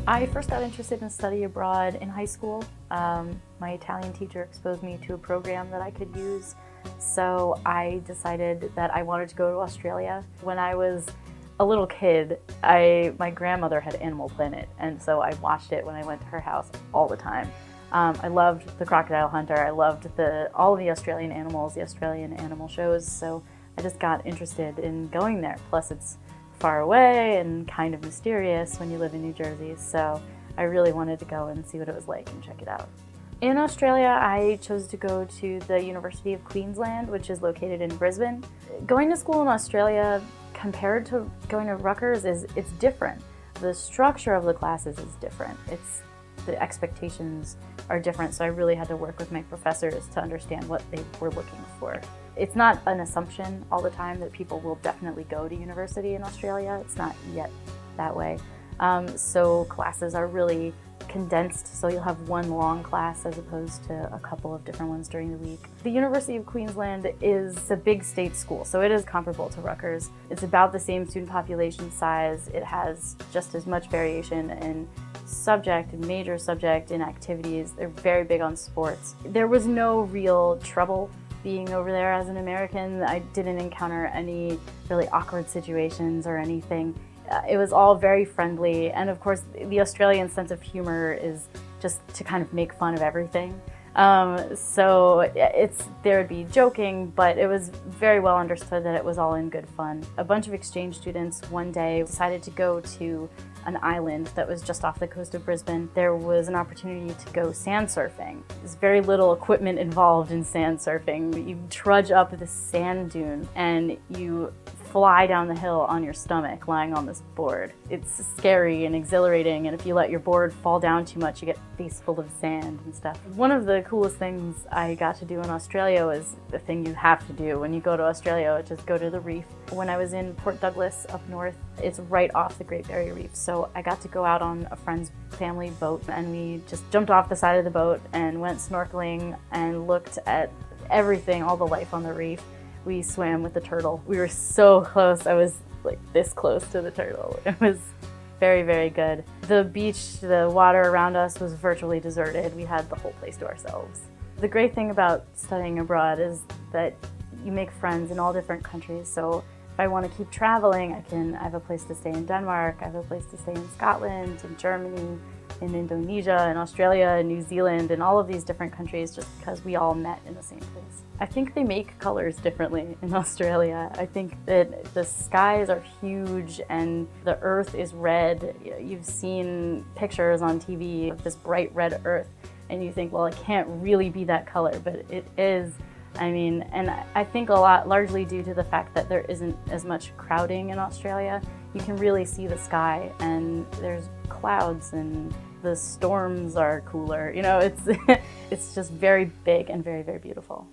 I first got interested in study abroad in high school. My Italian teacher exposed me to a program that I could use, so I decided that I wanted to go to Australia. When I was a little kid, my grandmother had Animal Planet, and so I watched it when I went to her house all the time. I loved The Crocodile Hunter. I loved all of the Australian animals, the Australian animal shows, so I just got interested in going there. Plus it's far away and kind of mysterious when you live in New Jersey, so I really wanted to go and see what it was like and check it out. In Australia, I chose to go to the University of Queensland, which is located in Brisbane. Going to school in Australia compared to going to Rutgers it's different. The structure of the classes is different. The expectations are different, so I really had to work with my professors to understand what they were looking for. It's not an assumption all the time that people will definitely go to university in Australia. It's not yet that way. So classes are really condensed, so you'll have one long class as opposed to a couple of different ones during the week. The University of Queensland is a big state school, so it is comparable to Rutgers. It's about the same student population size. It has just as much variation in subject and major subject in activities. They're very big on sports. There was no real trouble being over there as an American. I didn't encounter any really awkward situations or anything. It was all very friendly, and of course the Australian sense of humor is just to kind of make fun of everything. So there would be joking, but it was very well understood that it was all in good fun. A bunch of exchange students one day decided to go to an island that was just off the coast of Brisbane. There was an opportunity to go sand surfing. There's very little equipment involved in sand surfing. You trudge up this sand dune and you fly down the hill on your stomach lying on this board. It's scary and exhilarating, and if you let your board fall down too much, you get face full of sand and stuff. One of the coolest things I got to do in Australia was the thing you have to do when you go to Australia, which is go to the reef. When I was in Port Douglas up north, it's right off the Great Barrier Reef, so I got to go out on a friend's family boat, and we just jumped off the side of the boat and went snorkeling and looked at everything, all the life on the reef. We swam with the turtle. We were so close. I was like this close to the turtle. It was very, very good. The beach, the water around us was virtually deserted. We had the whole place to ourselves. The great thing about studying abroad is that you make friends in all different countries. So if I want to keep traveling, I have a place to stay in Denmark, I have a place to stay in Scotland, in Germany, in Indonesia, in Australia, in New Zealand, and all of these different countries just because we all met in the same place. I think they make colors differently in Australia. I think that the skies are huge and the earth is red. You've seen pictures on TV of this bright red earth and you think, well, it can't really be that color, but it is. I mean, and I think a lot largely due to the fact that there isn't as much crowding in Australia. You can really see the sky and there's clouds and the storms are cooler. You know, it's just very big and very, very beautiful.